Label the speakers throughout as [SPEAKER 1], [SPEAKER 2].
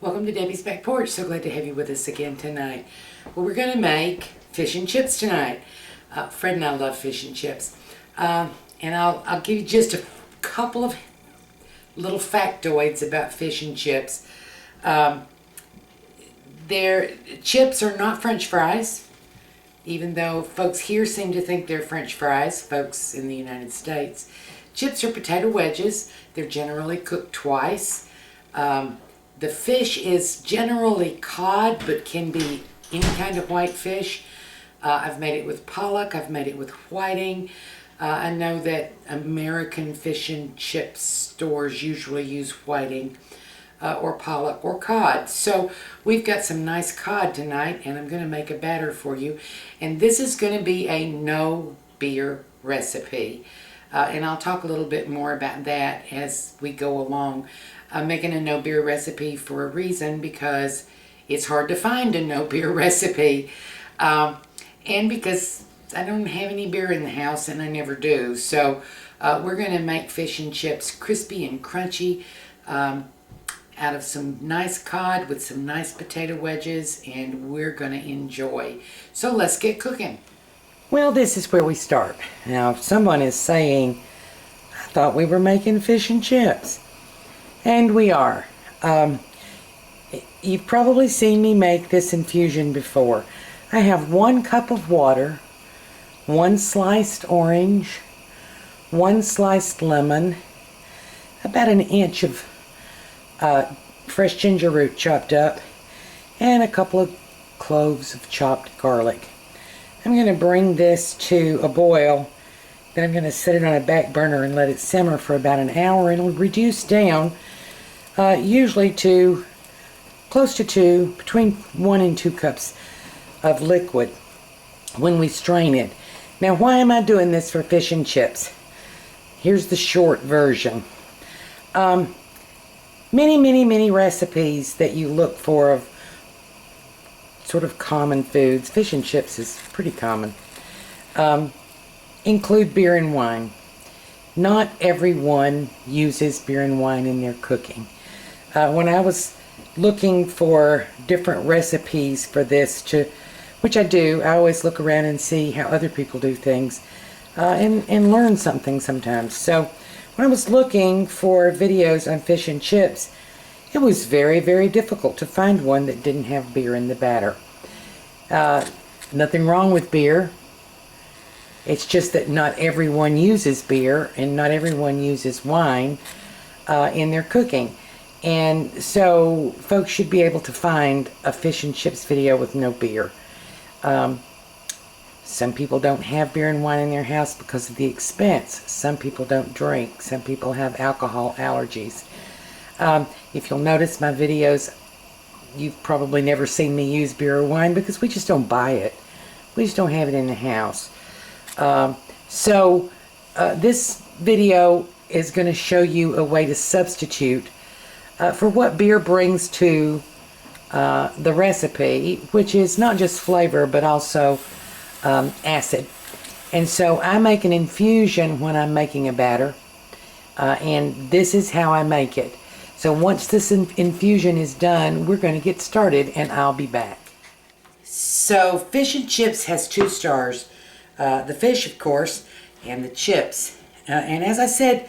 [SPEAKER 1] Welcome to Debbie's Back Porch. So glad to have you with us again tonight. Well, we're going to make fish and chips tonight. Fred and I love fish and chips. And I'll give you just a couple of little factoids about fish and chips. Their chips are not French fries, even though folks here seem to think they're French fries, folks in the United States. Chips are potato wedges. They're generally cooked twice. The fish is generally cod, but can be any kind of white fish. I've made it with pollock. I've made it with whiting. I know that American fish and chip stores usually use whiting or pollock or cod. So we've got some nice cod tonight, and I'm going to make a batter for you. And this is going to be a no beer recipe. And I'll talk a little bit more about that as we go along. I'm making a no beer recipe for a reason, because it's hard to find a no beer recipe. And because I don't have any beer in the house, and I never do. So we're going to make fish and chips crispy and crunchy out of some nice cod with some nice potato wedges, and we're going to enjoy. So let's get cooking. Well, this is where we start. Now, if someone is saying, I thought we were making fish and chips. And we are. You've probably seen me make this infusion before. I have 1 cup of water, 1 sliced orange, 1 sliced lemon, about an inch of fresh ginger root chopped up, and a couple of cloves of chopped garlic. I'm going to bring this to a boil. Then I'm going to set it on a back burner and let it simmer for about an hour, and it'll reduce down usually to close to between 1 and 2 cups of liquid when we strain it. Now, why am I doing this for fish and chips? Here's the short version. Many recipes that you look for of sort of common foods, fish and chips is pretty common, include beer and wine. Not everyone uses beer and wine in their cooking. When I was looking for different recipes for this, which I do, I always look around and see how other people do things and learn something sometimes. So when I was looking for videos on fish and chips, it was very difficult to find one that didn't have beer in the batter. Nothing wrong with beer. It's just that not everyone uses beer and not everyone uses wine in their cooking. And so folks should be able to find a fish and chips video with no beer. Some people don't have beer and wine in their house because of the expense. Some people don't drink. Some people have alcohol allergies. If you'll notice my videos, you've probably never seen me use beer or wine because we just don't buy it. We just don't have it in the house. This video is going to show you a way to substitute for what beer brings to the recipe, which is not just flavor but also acid. And so I make an infusion when I'm making a batter, and this is how I make it. So once this infusion is done, we're going to get started, and I'll be back. So fish and chips has 2 stars. The fish, of course, and the chips. And as I said,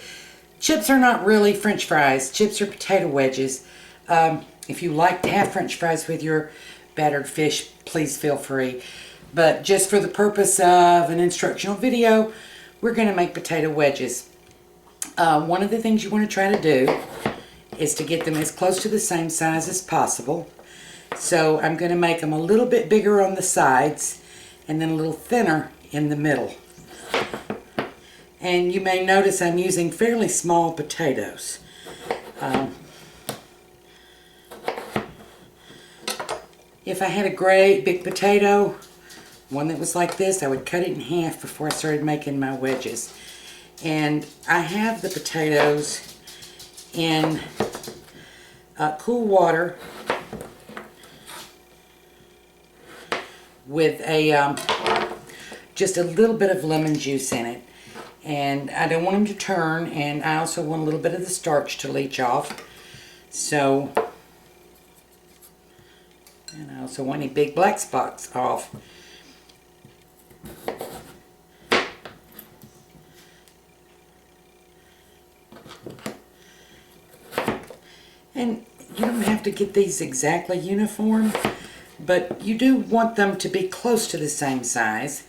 [SPEAKER 1] chips are not really French fries. Chips are potato wedges. If you like to have French fries with your battered fish, please feel free. But just for the purpose of an instructional video, we're going to make potato wedges. One of the things you want to try to do is to get them as close to the same size as possible. So I'm going to make them a little bit bigger on the sides and then a little thinner in the middle. And you may notice I'm using fairly small potatoes. If I had a great big potato, one that was like this, I would cut it in half before I started making my wedges. And I have the potatoes in cool water with just a little bit of lemon juice in it. And I don't want them to turn, and I also want a little bit of the starch to leach off. So And I also want any big black spots off. And you don't have to get these exactly uniform, but you do want them to be close to the same size,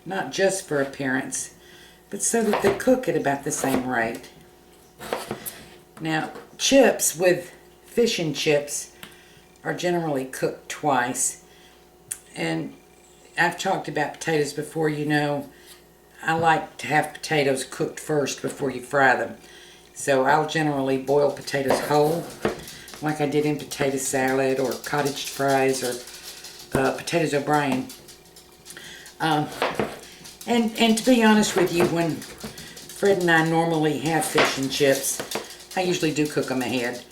[SPEAKER 1] not just for appearance, but so that they cook at about the same rate. Now, chips with fish and chips are generally cooked twice, and I've talked about potatoes before. You know, I like to have potatoes cooked first before you fry them. So I'll generally boil potatoes whole, like I did in potato salad or cottage fries or potatoes O'Brien. And to be honest with you, when Fred and I normally have fish and chips, I usually do cook them ahead,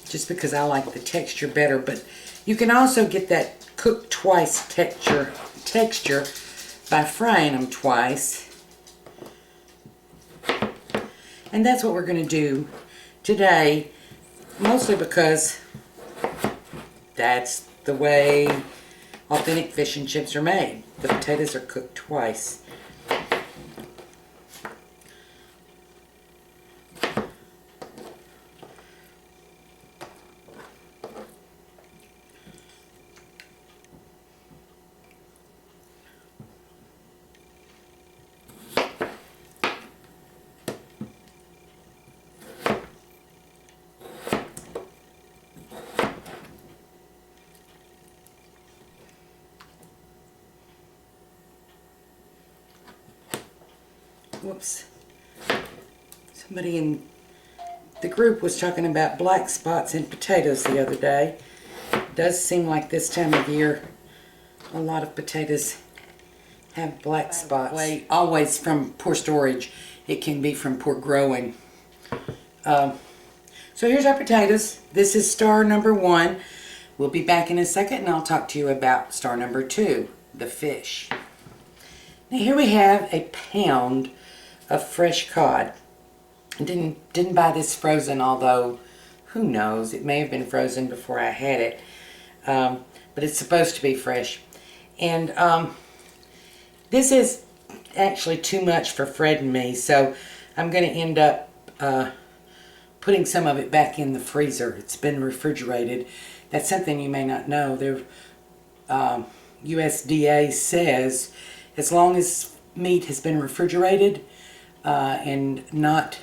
[SPEAKER 1] just because I like the texture better. But you can also get that cooked twice texture by frying them twice. And that's what we're going to do today, mostly because that's the way authentic fish and chips are made. The potatoes are cooked twice. Whoops. Somebody in the group was talking about black spots in potatoes the other day. It does seem like this time of year a lot of potatoes have black spots. Always from poor storage. It can be from poor growing. So here's our potatoes. This is star number 1. We'll be back in a second and I'll talk to you about star number 2, the fish. Now here we have a pound of fresh cod. I didn't buy this frozen, although who knows, it may have been frozen before I had it, but it's supposed to be fresh. And this is actually too much for Fred and me, so I'm going to end up putting some of it back in the freezer. It's been refrigerated. That's something you may not know. USDA says as long as meat has been refrigerated and not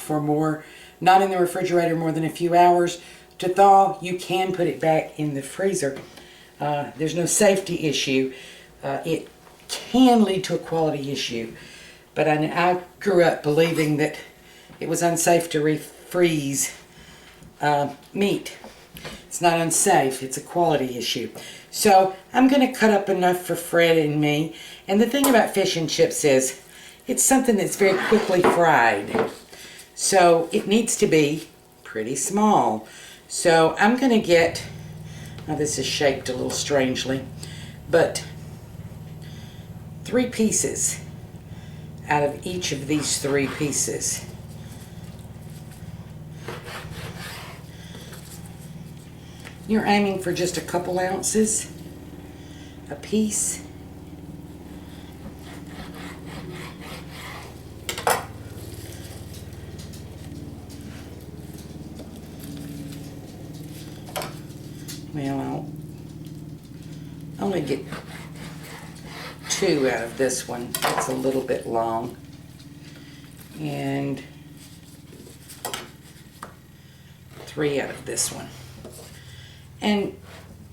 [SPEAKER 1] in the refrigerator more than a few hours to thaw, you can put it back in the freezer. There's no safety issue. It can lead to a quality issue, but I grew up believing that it was unsafe to refreeze meat. It's not unsafe, it's a quality issue. So I'm going to cut up enough for Fred and me. And the thing about fish and chips is it's something that's very quickly fried. So it needs to be pretty small. So I'm going to get, now this is shaped a little strangely, but 3 pieces out of each of these 3 pieces. You're aiming for just a couple ounces a piece. Well, I'll only get 2 out of this one. It's a little bit long. And 3 out of this one. And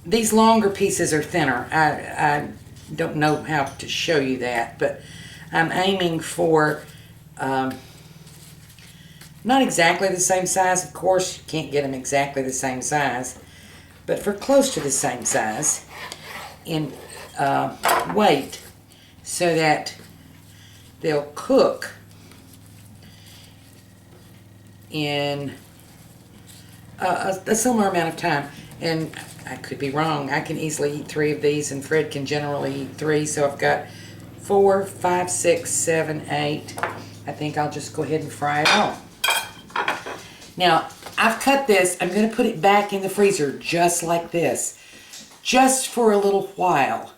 [SPEAKER 1] these longer pieces are thinner. I don't know how to show you that, but I'm aiming for not exactly the same size. Of course, you can't get them exactly the same size, but for close to the same size in weight, so that they'll cook in a similar amount of time. And I could be wrong. I can easily eat 3 of these, and Fred can generally eat 3. So I've got 4, 5, 6, 7, 8. I think I'll just go ahead and fry it all. Now, I've cut this. I'm going to put it back in the freezer just like this. just for a little while.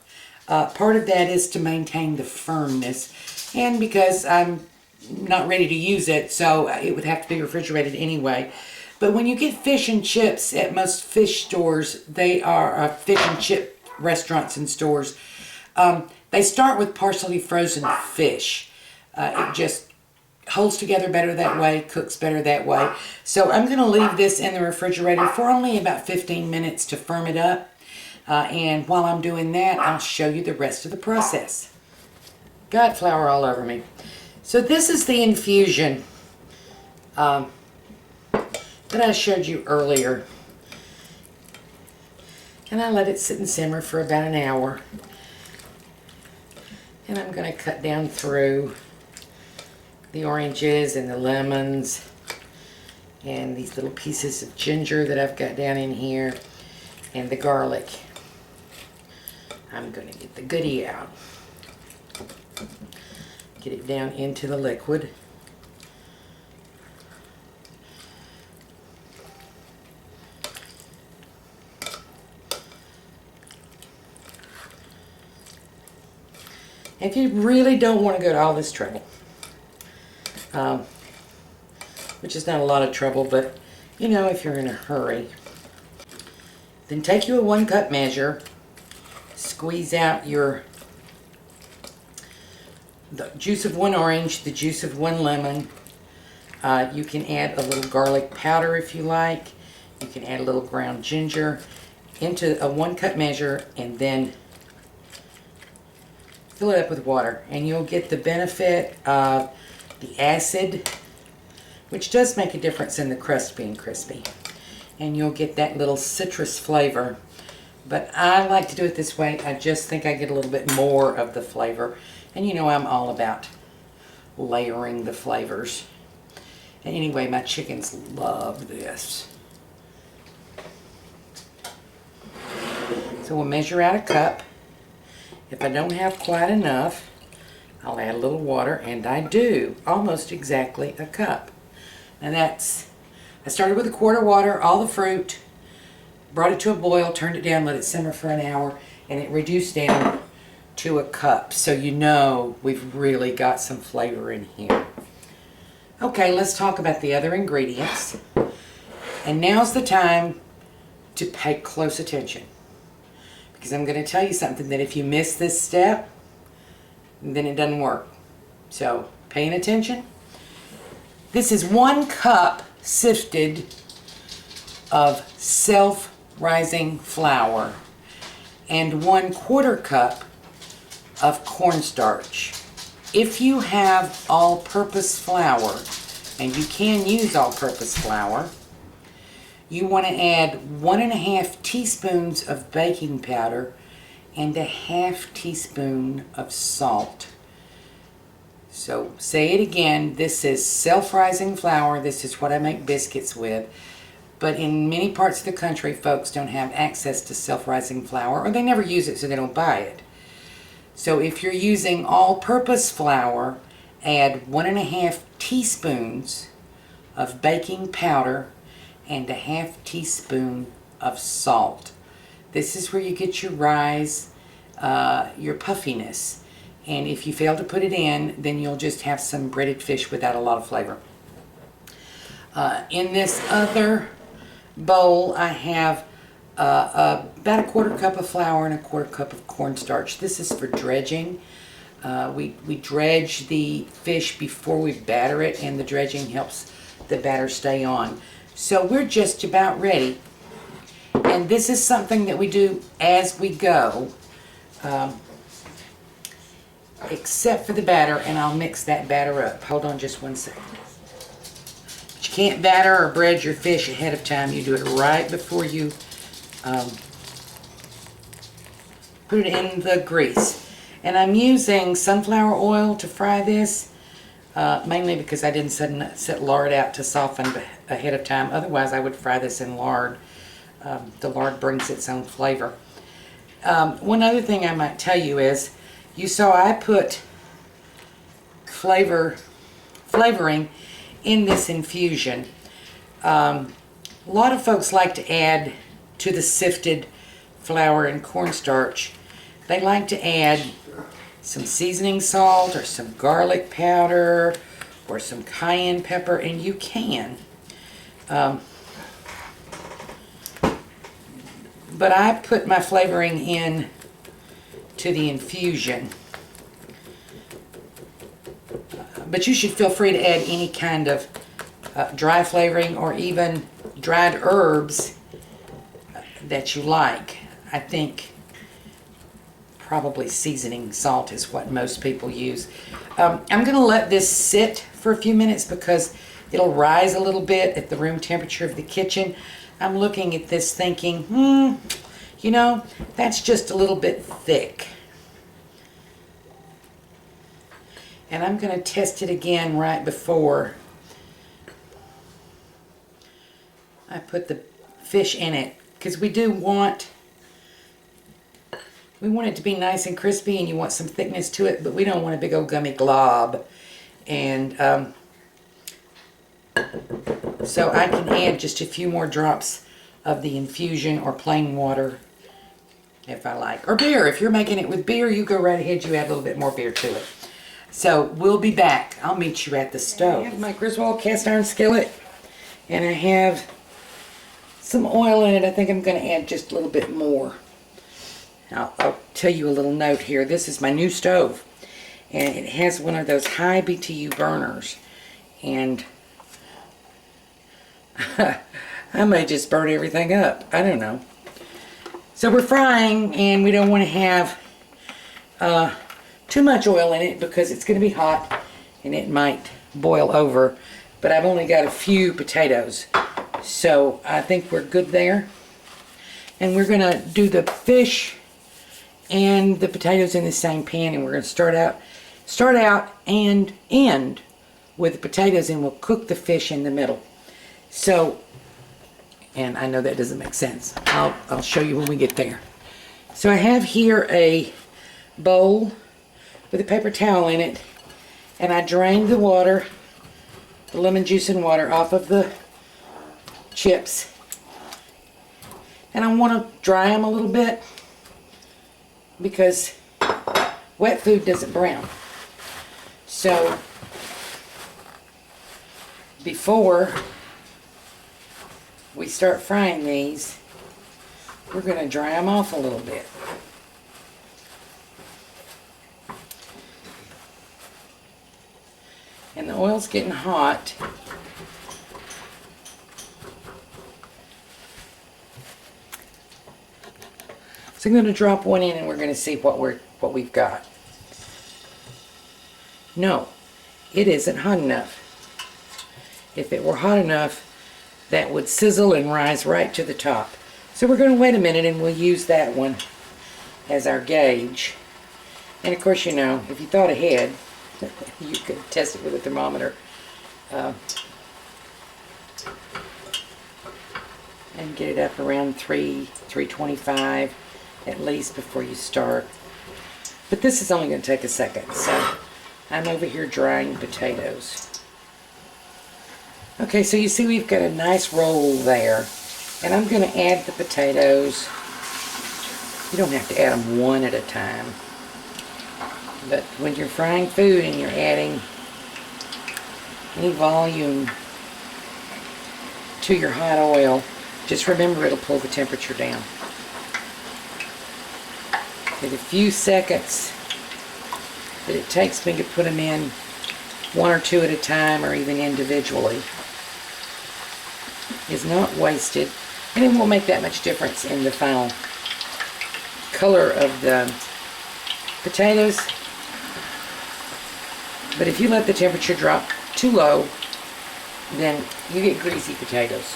[SPEAKER 1] Part of that is to maintain the firmness, and because I'm not ready to use it, so it would have to be refrigerated anyway. But when you get fish and chips at most fish stores, they are fish and chip restaurants and stores, they start with partially frozen fish. It just holds together better that way, cooks better that way. So I'm going to leave this in the refrigerator for only about 15 minutes to firm it up. And while I'm doing that, I'll show you the rest of the process. Got flour all over me. So this is the infusion that I showed you earlier. And I let it sit and simmer for about an hour. And I'm going to cut down through the oranges and the lemons and these little pieces of ginger that I've got down in here and the garlic. I'm going to get the goodie out. Get it down into the liquid. If you really don't want to go to all this trouble, which is not a lot of trouble, but you know, if you're in a hurry, then take you a 1 cup measure, squeeze out the juice of 1 orange, the juice of 1 lemon. You can add a little garlic powder if you like. You can add a little ground ginger into a 1 cup measure, and then fill it up with water, and you'll get the benefit of the acid, which does make a difference in the crust being crispy, and you'll get that little citrus flavor. But I like to do it this way. I just think I get a little bit more of the flavor, and you know I'm all about layering the flavors. And anyway, my chickens love this. So we'll measure out a cup. If I don't have quite enough, I'll add a little water, and I do, almost exactly a cup. And I started with a quart of water, all the fruit, brought it to a boil, turned it down, let it simmer for an hour, and it reduced down to a cup. So you know we've really got some flavor in here. Okay, let's talk about the other ingredients. And now's the time to pay close attention, because I'm going to tell you something that if you miss this step, then it doesn't work. So, paying attention. This is 1 cup sifted of self-rising flour and 1/4 cup of cornstarch. If you have all-purpose flour, and you can use all-purpose flour, you want to add 1½ teaspoons of baking powder and ½ teaspoon of salt. So say it again, this is self-rising flour. This is what I make biscuits with. But in many parts of the country, folks don't have access to self-rising flour, or they never use it, so they don't buy it. So if you're using all-purpose flour, add 1½ teaspoons of baking powder and ½ teaspoon of salt. This is where you get your rise, your puffiness. And if you fail to put it in, then you'll just have some breaded fish without a lot of flavor. In this other bowl, I have about a 1/4 cup of flour and a 1/4 cup of cornstarch. This is for dredging. We dredge the fish before we batter it, and the dredging helps the batter stay on. So we're just about ready. And this is something that we do as we go, except for the batter, and I'll mix that batter up. Hold on just 1 second. But you can't batter or bread your fish ahead of time. You do it right before you put it in the grease. And I'm using sunflower oil to fry this, mainly because I didn't set lard out to soften ahead of time. Otherwise, I would fry this in lard. The lard brings its own flavor. One other thing I might tell you is, you saw I put flavoring in this infusion. A lot of folks like to add to the sifted flour and cornstarch, they like to add some seasoning salt or some garlic powder or some cayenne pepper, and you can. But I put my flavoring in to the infusion. But you should feel free to add any kind of dry flavoring or even dried herbs that you like. I think probably seasoning salt is what most people use. I'm going to let this sit for a few minutes because it'll rise a little bit at the room temperature of the kitchen. I'm looking at this thinking, you know, that's just a little bit thick. And I'm going to test it again right before I put the fish in it, because we want it to be nice and crispy, and you want some thickness to it, but we don't want a big old gummy glob. And so I can add just a few more drops of the infusion or plain water if I like. Or beer. If you're making it with beer, you go right ahead, you add a little bit more beer to it. So we'll be back. I'll meet you at the stove. I have my Griswold cast iron skillet, and I have some oil in it. I think I'm going to add just a little bit more. I'll tell you a little note here. This is my new stove, and it has one of those high BTU burners, and I may just burn everything up. I don't know. So we're frying, and we don't want to have too much oil in it because it's going to be hot and it might boil over. But I've only got a few potatoes, so I think we're good there. And we're going to do the fish and the potatoes in the same pan, and we're going to start out and end with the potatoes, and we'll cook the fish in the middle. So, and I know that doesn't make sense. I'll show you when we get there. So I have here a bowl with a paper towel in it, and I drained the water, the lemon juice and water, off of the chips. And I want to dry them a little bit because wet food doesn't brown. So before we start frying these, we're going to dry them off a little bit. And the oil's getting hot. So I'm going to drop one in, and we're going to see what we've got. No, it isn't hot enough. If it were hot enough, that would sizzle and rise right to the top. So we're going to wait a minute, and we'll use that one as our gauge. And of course, you know, if you thought ahead, you could test it with a thermometer. And get it up around 325 at least before you start. But this is only going to take a second, so I'm over here drying potatoes. Okay, so you see we've got a nice roll there, and I'm going to add the potatoes. You don't have to add them one at a time, but when you're frying food and you're adding any volume to your hot oil, just remember it'll pull the temperature down. In a few seconds that it takes me to put them in one or two at a time or even individually is not wasted, and it won't make that much difference in the final color of the potatoes. But if you let the temperature drop too low, then you get greasy potatoes,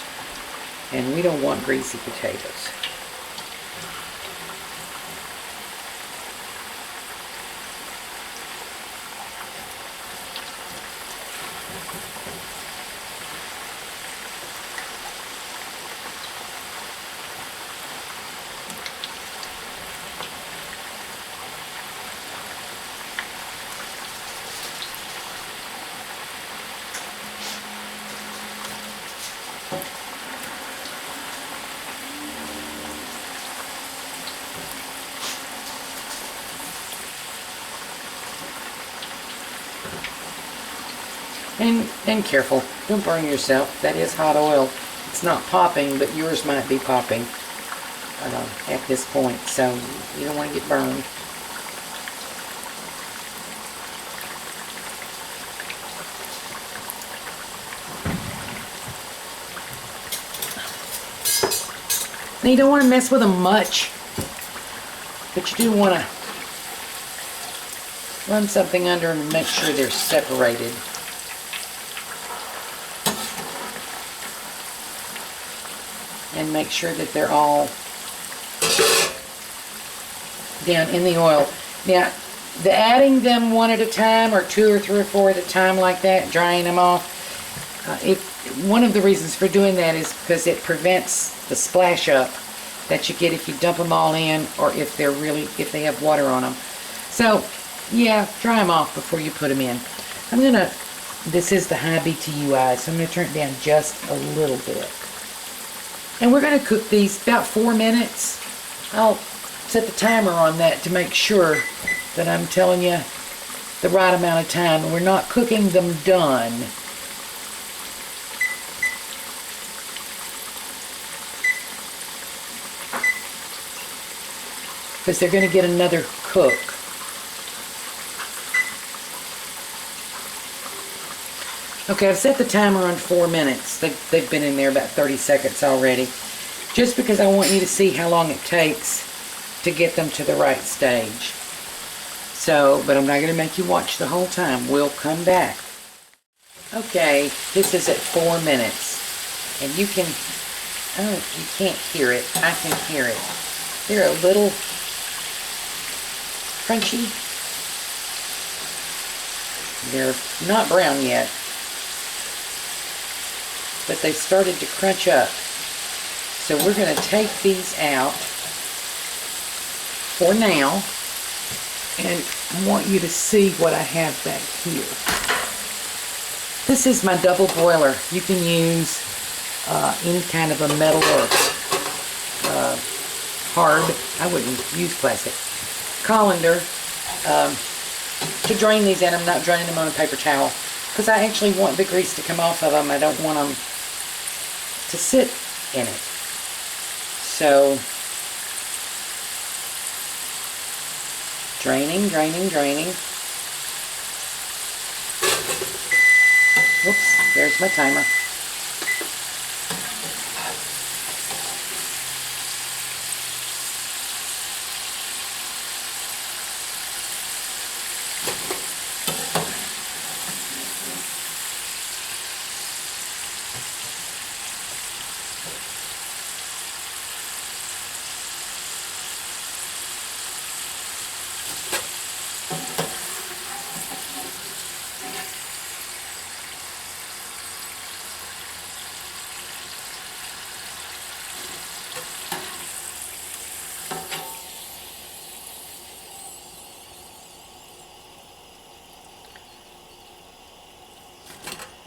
[SPEAKER 1] and we don't want greasy potatoes. And careful, don't burn yourself. That is hot oil. It's not popping, but yours might be popping at this point, so you don't want to get burned. Now you don't want to mess with them much, but you do want to run something under them and make sure they're separated. And make sure that they're all down in the oil. Now, adding them one at a time, or two or three or four at a time like that, drying them off, one of the reasons for doing that is because it prevents the splash up that you get if you dump them all in, or if they have water on them. So, yeah, dry them off before you put them in. This is the high BTUI, so I'm going to turn it down just a little bit. And we're going to cook these about 4 minutes. I'll set the timer on that to make sure that I'm telling you the right amount of time. And we're not cooking them done. Because they're going to get another cook. Okay, I've set the timer on 4 minutes. They've been in there about 30 seconds already. Just because I want you to see how long it takes to get them to the right stage. So, but I'm not going to make you watch the whole time. We'll come back. Okay, this is at 4 minutes. And you can, oh, you can't hear it. I can hear it. They're a little crunchy. They're not brown yet, but they've started to crunch up. So we're going to take these out for now, and I want you to see what I have back here. This is my double boiler. You can use any kind of a metal or hard, I wouldn't use plastic, colander to drain these in. I'm not draining them on a paper towel because I actually want the grease to come off of them. I don't want them to sit in it. So, draining, draining, draining. Whoops, there's my timer.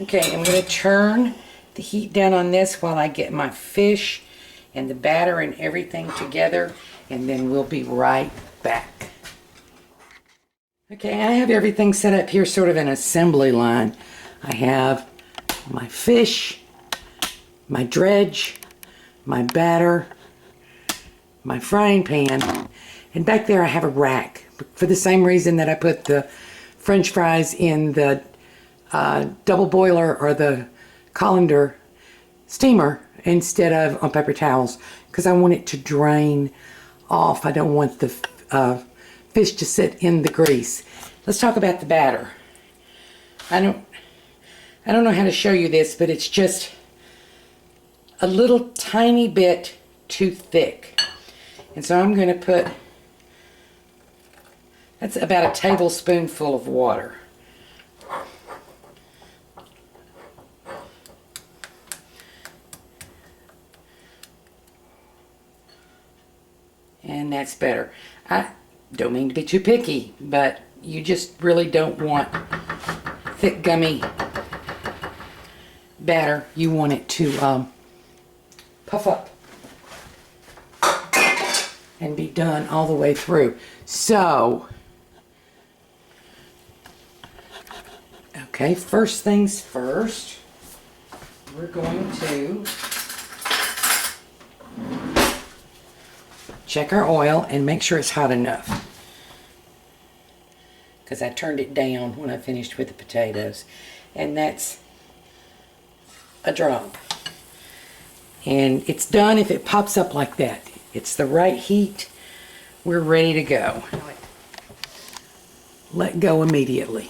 [SPEAKER 1] Okay, I'm going to turn the heat down on this while I get my fish and the batter and everything together, and then we'll be right back. Okay, I have everything set up here sort of in assembly line. I have my fish, my dredge, my batter, my frying pan, and back there I have a rack for the same reason that I put the French fries in the double boiler or the colander steamer instead of on paper towels, because I want it to drain off. I don't want the fish to sit in the grease. Let's talk about the batter. I don't know how to show you this, but it's just a little tiny bit too thick. And so I'm going to put, that's about a tablespoonful of water. And that's better. I don't mean to be too picky, but you just really don't want thick, gummy batter. You want it to puff up and be done all the way through. So, okay. Okay, first things first, we're going to check our oil and make sure it's hot enough. Because I turned it down when I finished with the potatoes. And that's a drop. And it's done if it pops up like that. It's the right heat. We're ready to go. Let go immediately.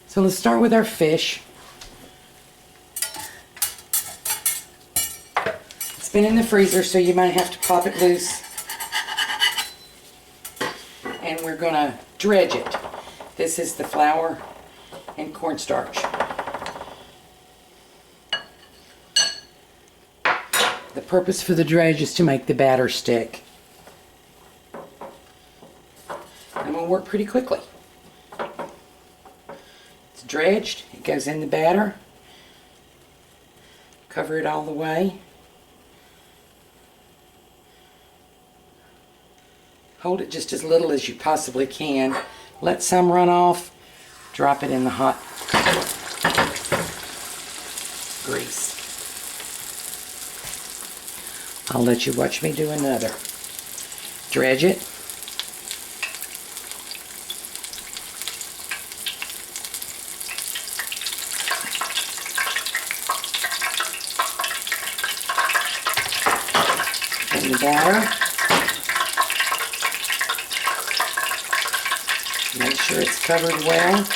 [SPEAKER 1] So let's start with our fish. It's been in the freezer, so you might have to pop it loose. And we're going to dredge it. This is the flour and cornstarch. The purpose for the dredge is to make the batter stick. And we'll work pretty quickly. It's dredged. It goes in the batter. Cover it all the way. Hold it just as little as you possibly can. Let some run off. Drop it in the hot grease. I'll let you watch me do another. Dredge it. In the batter. Make sure it's covered well.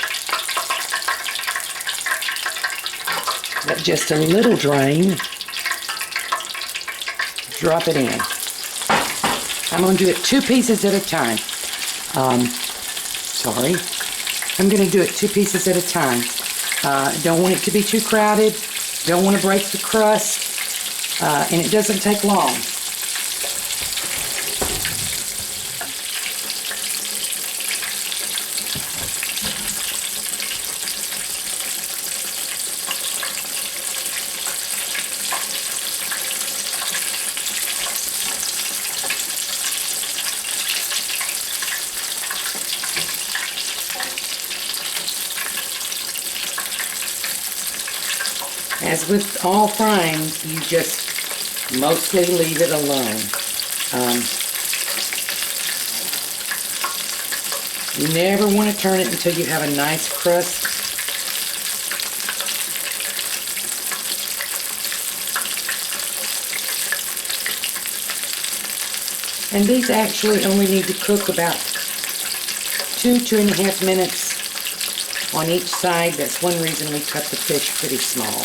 [SPEAKER 1] Let just a little drain. Drop it in. I'm going to do it 2 pieces at a time. I'm going to do it 2 pieces at a time. Don't want it to be too crowded. Don't want to break the crust. And it doesn't take long. As with all frying, you just mostly leave it alone. You never want to turn it until you have a nice crust. And these actually only need to cook about 2.5 minutes on each side. That's one reason we cut the fish pretty small.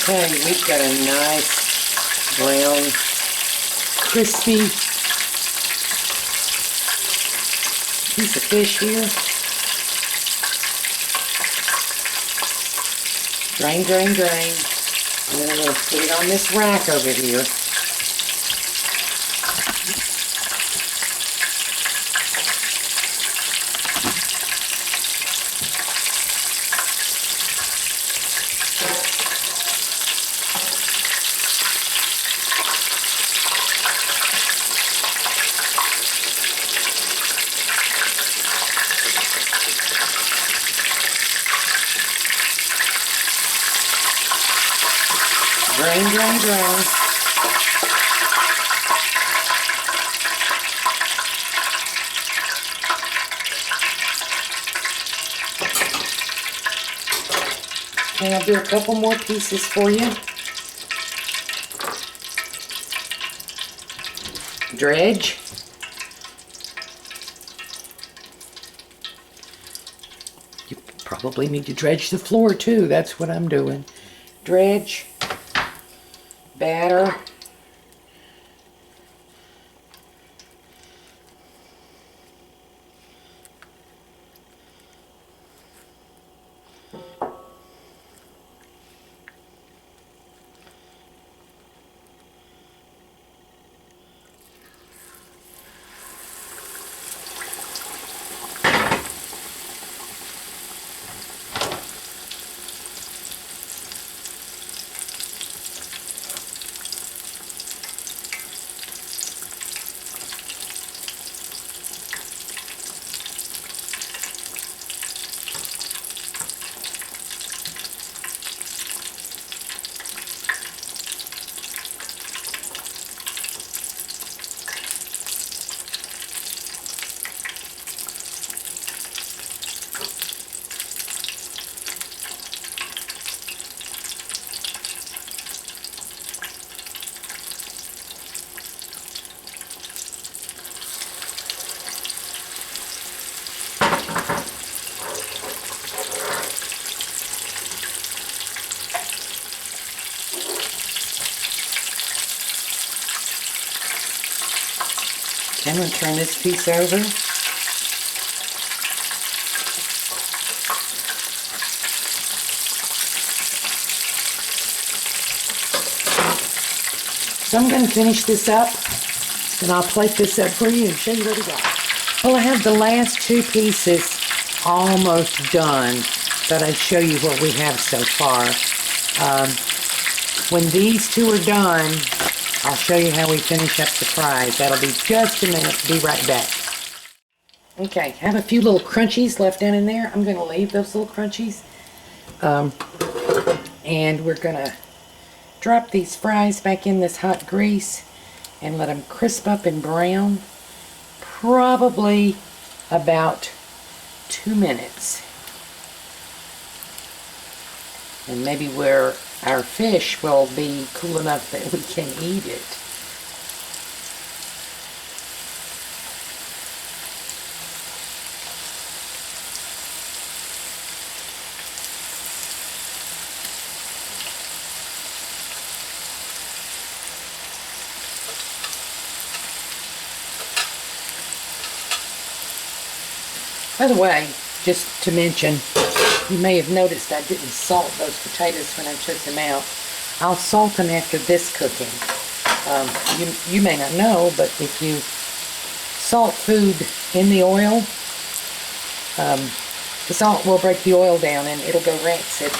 [SPEAKER 1] Okay, we've got a nice brown, crispy piece of fish here. Drain, drain, drain. And then I'm going to put it on this rack over here. Drain, drain, drain. And I'll do a couple more pieces for you. Dredge. You probably need to dredge the floor too. That's what I'm doing. Dredge. Batter. I'm going to turn this piece over. So I'm going to finish this up, and I'll plate this up for you and show you what we got. Well, I have the last two pieces almost done, but I'll show you what we have so far. When these two are done, I'll show you how we finish up the fries. That'll be just a minute. Be right back. Okay, I have a few little crunchies left down in there. I'm going to leave those little crunchies. And we're going to drop these fries back in this hot grease and let them crisp up and brown. Probably about 2 minutes. And maybe where our fish will be cool enough that we can eat it. By the way, just to mention, you may have noticed I didn't salt those potatoes when I took them out. I'll salt them after this cooking. You may not know, but if you salt food in the oil, the salt will break the oil down and it'll go rancid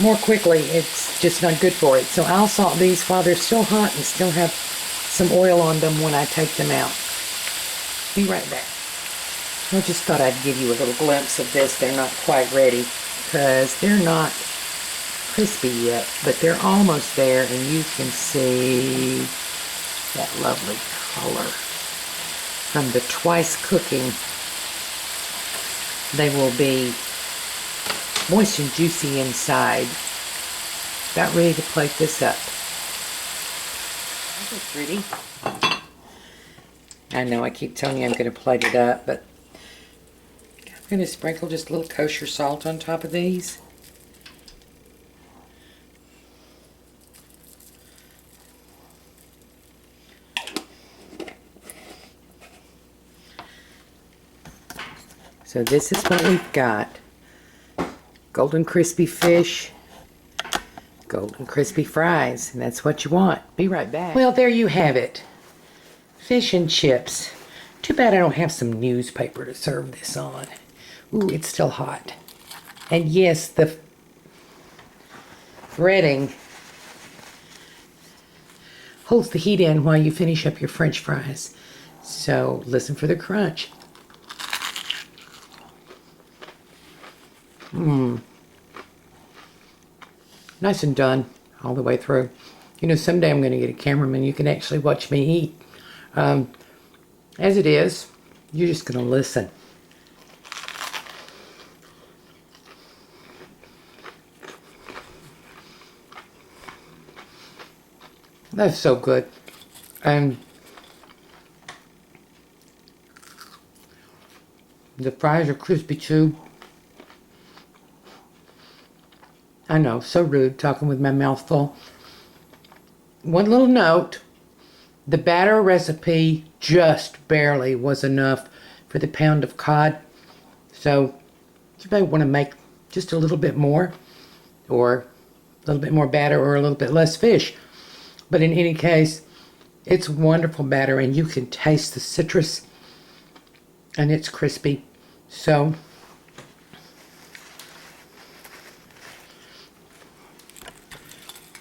[SPEAKER 1] more quickly. It's just not good for it. So I'll salt these while they're still hot and still have some oil on them when I take them out. Be right back. I just thought I'd give you a little glimpse of this. They're not quite ready because they're not crispy yet, but they're almost there, and you can see that lovely color from the twice cooking. They will be moist and juicy inside. About ready to plate this up. That looks pretty. I know I keep telling you I'm going to plate it up, but I'm going to sprinkle just a little kosher salt on top of these. So this is what we've got. Golden crispy fish, golden crispy fries, and that's what you want. Be right back. Well, there you have it. Fish and chips. Too bad I don't have some newspaper to serve this on. Ooh, it's still hot. And yes, the breading holds the heat in while you finish up your French fries. So listen for the crunch. Nice and done all the way through. You know, someday I'm going to get a cameraman. You can actually watch me eat. As it is, you're just going to listen. That's so good. And the fries are crispy too. I know, so rude talking with my mouth full. One little note, the batter recipe just barely was enough for the pound of cod. So you may want to make just a little bit more, or a little bit more batter, or a little bit less fish. But in any case, it's wonderful batter, and you can taste the citrus, and it's crispy. So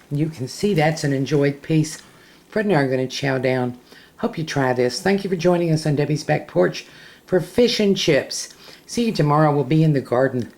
[SPEAKER 1] you can see that's an enjoyed piece. Fred and I are going to chow down. Hope you try this. Thank you for joining us on Debbie's Back Porch for fish and chips. See you tomorrow. We'll be in the garden.